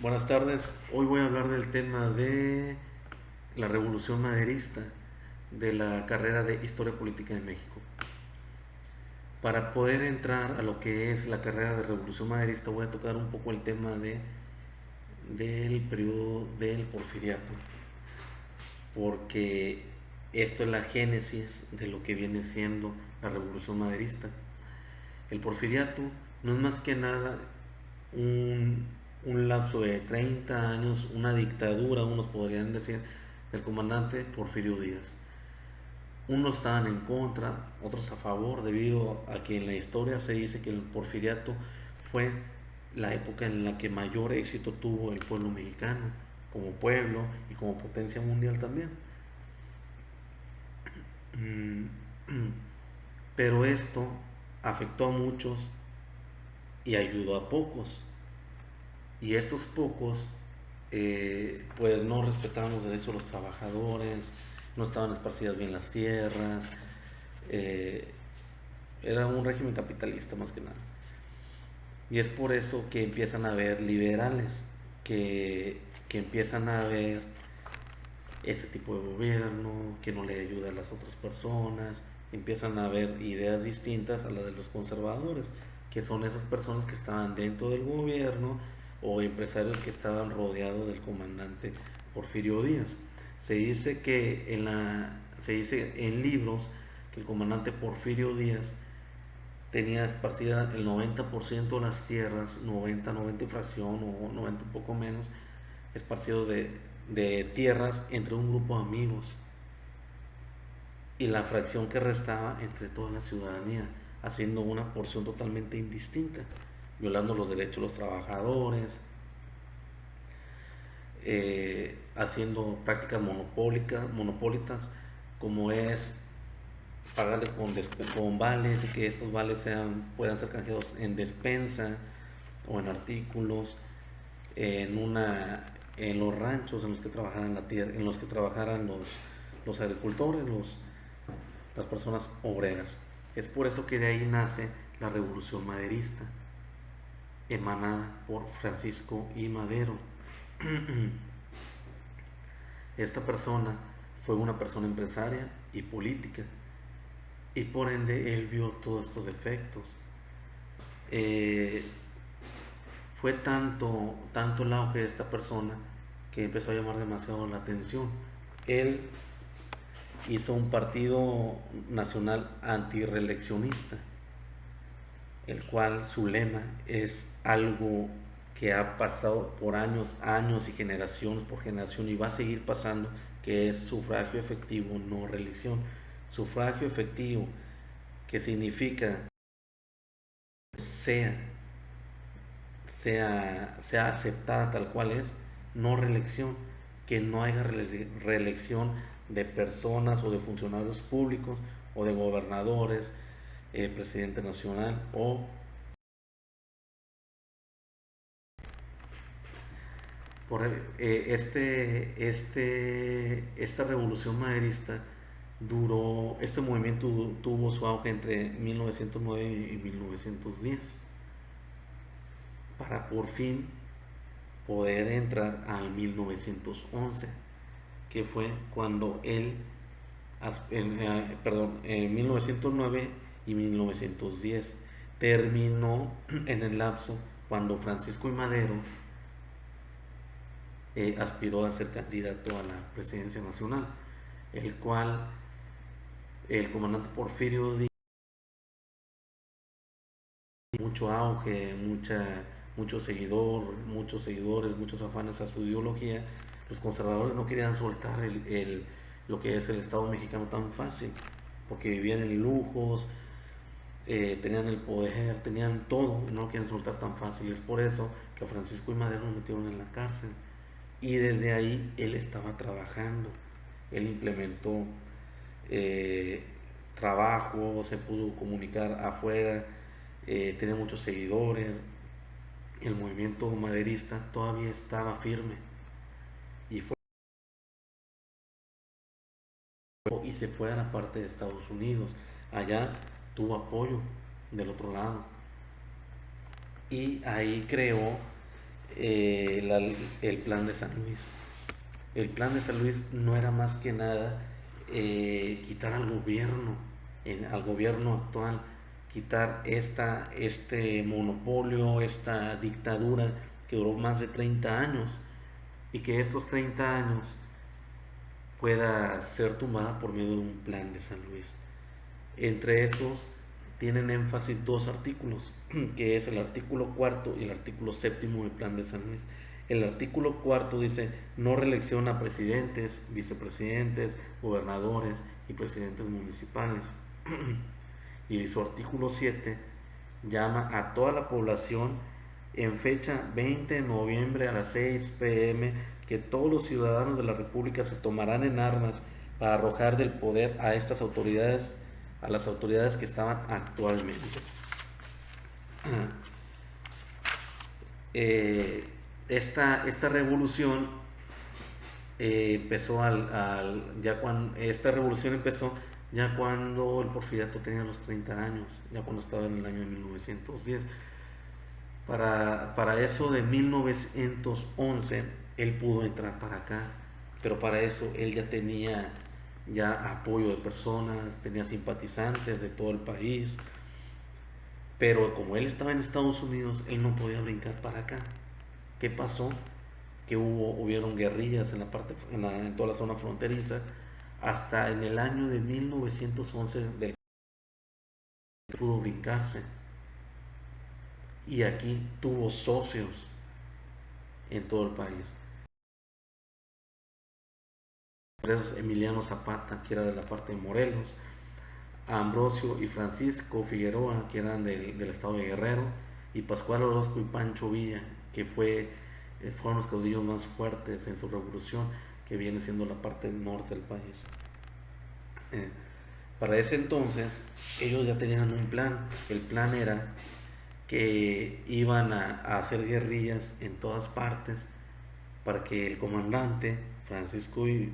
Buenas tardes. Hoy voy a hablar del tema de la Revolución Maderista, de la carrera de Historia Política de México. Para poder entrar a lo que es la carrera de Revolución Maderista, voy a tocar un poco el tema del periodo del Porfiriato, porque esto es la génesis de lo que viene siendo la Revolución Maderista. El Porfiriato no es más que nada un, un lapso de 30 años, una dictadura, unos podrían decir, del comandante Porfirio Díaz. Unos estaban en contra, otros a favor, debido a que en la historia se dice que el Porfiriato fue la época en la que mayor éxito tuvo el pueblo mexicano, como pueblo y como potencia mundial también. Pero esto afectó a muchos y ayudó a pocos. Y estos pocos, pues no respetaban los derechos de los trabajadores, no estaban esparcidas bien las tierras, eh, era un régimen capitalista más que nada. Y es por eso que empiezan a haber liberales, que empiezan a ver ese tipo de gobierno, que no le ayuda a las otras personas, empiezan a ver ideas distintas a las de los conservadores, que son esas personas que estaban dentro del gobierno o empresarios que estaban rodeados del comandante Porfirio Díaz. Se dice en libros que el comandante Porfirio Díaz tenía esparcida el 90% de las tierras, 90 y fracción o 90 un poco menos, esparcidos de tierras entre un grupo de amigos y la fracción que restaba entre toda la ciudadanía, haciendo una porción totalmente indistinta, violando los derechos de los trabajadores, haciendo prácticas monopólicas, como es pagarle con vales y que estos vales puedan ser canjeados en despensa o en artículos, en los ranchos en los que trabajaran la tierra, en los que trabajaran los agricultores, las personas obreras. Es por eso que de ahí nace la revolución maderista, emanada por Francisco I. Madero. Esta persona fue una persona empresaria y política, y por ende él vio todos estos efectos. Eh, Fue tanto el auge de esta persona que empezó a llamar demasiado la atención. Él hizo un partido nacional antireeleccionista, el cual su lema es algo que ha pasado por años y generaciones por generación y va a seguir pasando, que es sufragio efectivo, no reelección. Sufragio efectivo, que significa sea, sea aceptada tal cual es, no reelección, que no haya reelección de personas o de funcionarios públicos o de gobernadores, presidente nacional o por esta revolución maderista este movimiento tuvo su auge entre 1909 y 1910 para por fin poder entrar al 1911, que fue cuando en 1909 y 1910 terminó en el lapso cuando Francisco I. Madero aspiró a ser candidato a la presidencia nacional, el cual el comandante Porfirio Díaz mucho auge, muchos seguidores, muchos afanes a su ideología. Los conservadores no querían soltar lo que es el Estado mexicano tan fácil, porque vivían en lujos, tenían el poder, tenían todo, y no lo querían soltar tan fácil. Es por eso que a Francisco y Madero lo metieron en la cárcel. Y desde ahí él estaba trabajando, él implementó eh, trabajo, se pudo comunicar afuera, tenía muchos seguidores, el movimiento maderista todavía estaba firme y se fue a la parte de Estados Unidos. Allá tuvo apoyo del otro lado y ahí creó el plan de San Luis. El plan de San Luis no era más que nada quitar al gobierno actual, quitar este monopolio, esta dictadura que duró más de 30 años y que estos 30 años pueda ser tumbada por medio de un plan de San Luis. Entre estos tienen énfasis dos artículos, que es el artículo cuarto y el artículo séptimo del plan de San Luis. El artículo cuarto dice no reelección a presidentes, vicepresidentes, gobernadores y presidentes municipales. Y su artículo 7 llama a toda la población en fecha 20 de noviembre a las 6 p.m. que todos los ciudadanos de la República se tomarán en armas para arrojar del poder a estas autoridades, a las autoridades que estaban actualmente. Esta revolución empezó esta revolución empezó ya cuando el Porfiriato tenía los 30 años, ya cuando estaba en el año de 1910. Para eso de 1911 él pudo entrar para acá, pero para eso él ya tenía apoyo de personas, tenía simpatizantes de todo el país, pero como él estaba en Estados Unidos, él no podía brincar para acá. ¿Qué pasó? Que hubieron guerrillas en toda la zona fronteriza, hasta en el año de 1911 del pudo brincarse, y aquí tuvo socios en todo el país. Emiliano Zapata, que era de la parte de Morelos, Ambrosio y Francisco Figueroa, que eran del estado de Guerrero, y Pascual Orozco y Pancho Villa, que fueron los caudillos más fuertes en su revolución, que viene siendo la parte norte del país. Para ese entonces ellos ya tenían un plan. El plan era que iban a hacer guerrillas en todas partes para que el comandante Francisco y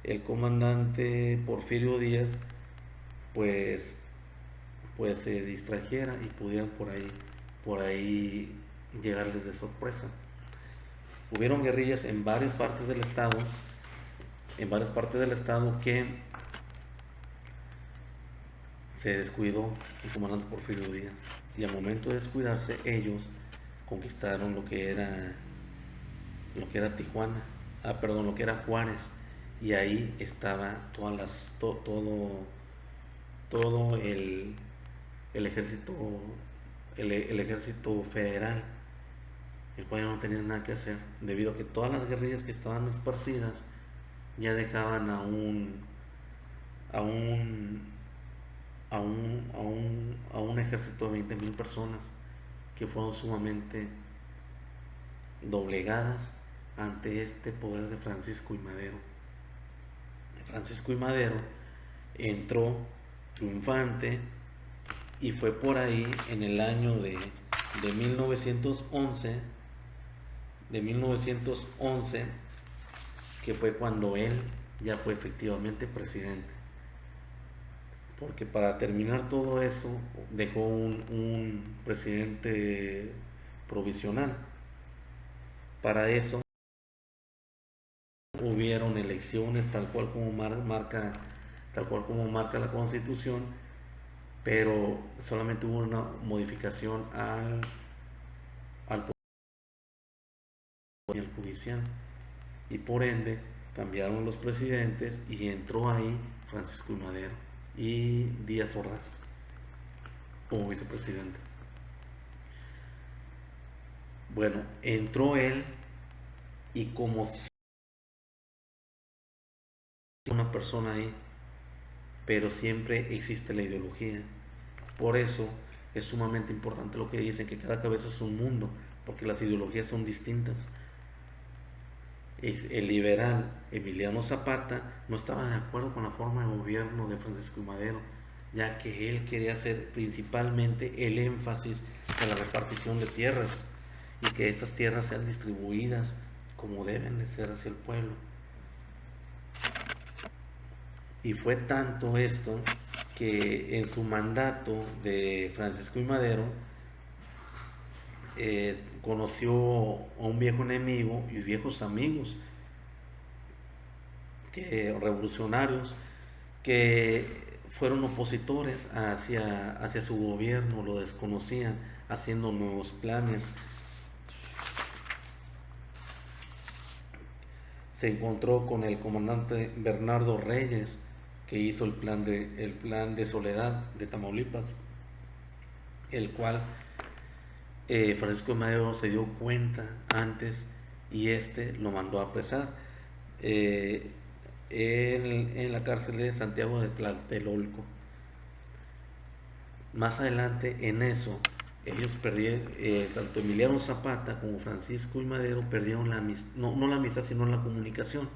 el comandante Porfirio Díaz pues se distrajera y pudieran por ahí llegarles de sorpresa. Hubieron guerrillas en varias partes del estado, que se descuidó el comandante Porfirio Díaz, y al momento de descuidarse ellos conquistaron lo que era Tijuana, lo que era Juárez, y ahí estaba todo el ejército el ejército federal, el cual ya no tenía nada que hacer, debido a que todas las guerrillas que estaban esparcidas ya dejaban a un ejército de 20,000 personas que fueron sumamente doblegadas ante este poder de Francisco y Madero. Francisco y Madero entró triunfante, y fue por ahí en el año de 1911 que fue cuando él ya fue efectivamente presidente, porque para terminar todo eso dejó un presidente provisional. Para eso hubieron elecciones tal cual como marca la Constitución, pero solamente hubo una modificación al poder judicial, y por ende cambiaron los presidentes y entró ahí Francisco y Madero y Díaz Ordaz como vicepresidente. Bueno, entró él, y como una persona ahí, pero siempre existe la ideología. Por eso es sumamente importante lo que dicen, que cada cabeza es un mundo, porque las ideologías son distintas. El liberal Emiliano Zapata no estaba de acuerdo con la forma de gobierno de Francisco y Madero, ya que él quería hacer principalmente el énfasis en la repartición de tierras, y que estas tierras sean distribuidas como deben de ser hacia el pueblo. Y fue tanto esto que en su mandato de Francisco y Madero conoció a un viejo enemigo y viejos amigos revolucionarios que fueron opositores hacia su gobierno, lo desconocían, haciendo nuevos planes. Se encontró con el comandante Bernardo Reyes, que hizo el plan de Soledad de Tamaulipas, el cual Francisco Madero se dio cuenta antes y lo mandó a apresar en la cárcel de Santiago de Tlatelolco. Más adelante en eso, ellos perdieron, tanto Emiliano Zapata como Francisco y Madero perdieron no la amistad, sino la comunicación.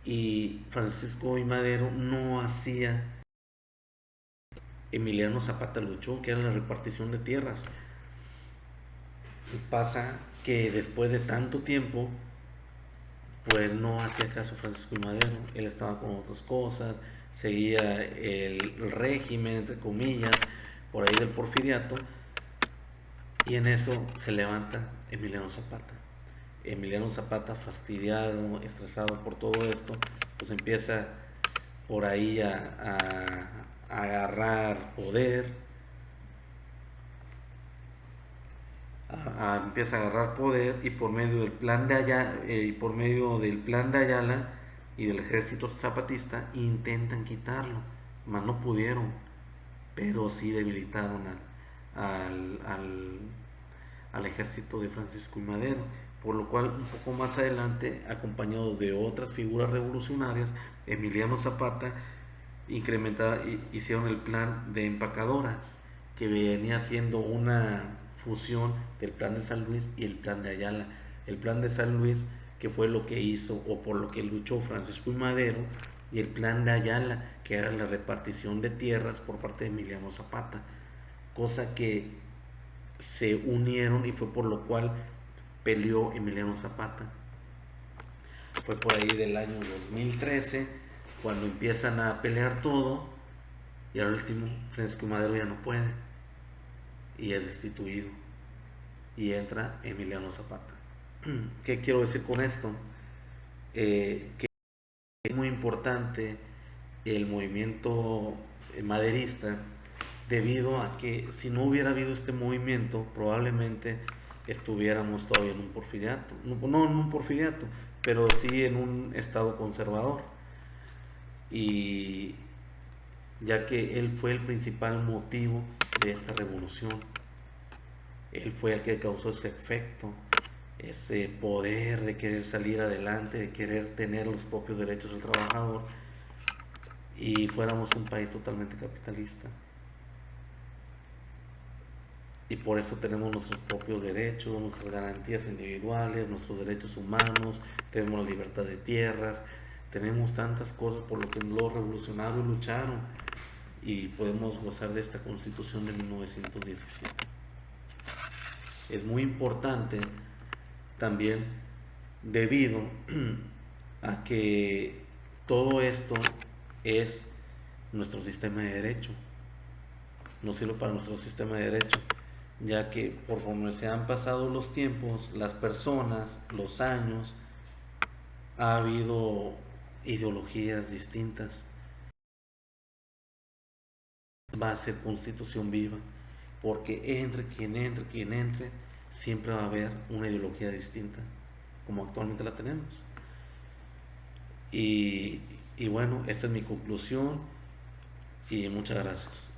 Y Francisco y Madero no hacía. Emiliano Zapata luchó, que era la repartición de tierras. Y pasa que después de tanto tiempo, pues no hacía caso Francisco y Madero. Él estaba con otras cosas, seguía el régimen, entre comillas, por ahí del porfiriato, y en eso se levanta Emiliano Zapata. Emiliano Zapata, fastidiado, estresado por todo esto, pues empieza por ahí a agarrar poder, empieza a agarrar poder, y por medio del plan de Ayala y del ejército zapatista intentan quitarlo, mas no pudieron, pero sí debilitaron al ejército de Francisco y Madero, por lo cual un poco más adelante, acompañado de otras figuras revolucionarias, Emiliano Zapata hicieron el plan de Empacadora, que venía siendo una fusión del plan de San Luis y el plan de Ayala. El plan de San Luis, que fue lo que hizo o por lo que luchó Francisco y Madero, y el plan de Ayala, que era la repartición de tierras por parte de Emiliano Zapata, cosa que se unieron y fue por lo cual peleó Emiliano Zapata. Fue por ahí del año 2013 cuando empiezan a pelear todo, y al último Francisco Madero ya no puede y es destituido y entra Emiliano Zapata. ¿Qué quiero decir con esto? Que es muy importante el movimiento maderista, debido a que si no hubiera habido este movimiento, probablemente estuviéramos todavía en un porfiriato, no en un porfiriato, pero sí en un estado conservador. Y ya que él fue el principal motivo de esta revolución, él fue el que causó ese efecto, ese poder de querer salir adelante, de querer tener los propios derechos del trabajador, y fuéramos un país totalmente capitalista. Y por eso tenemos nuestros propios derechos, nuestras garantías individuales, nuestros derechos humanos, tenemos la libertad de tierras, tenemos tantas cosas por lo que los revolucionarios lucharon, y podemos gozar de esta Constitución de 1917. Es muy importante también, debido a que todo esto es nuestro sistema de derecho, nos sirve para nuestro sistema de derecho, ya que por conforme se han pasado los tiempos, las personas, los años, ha habido ideologías distintas. Va a ser constitución viva, porque entre quien entre, siempre va a haber una ideología distinta, como actualmente la tenemos. Y bueno, esta es mi conclusión, y muchas gracias.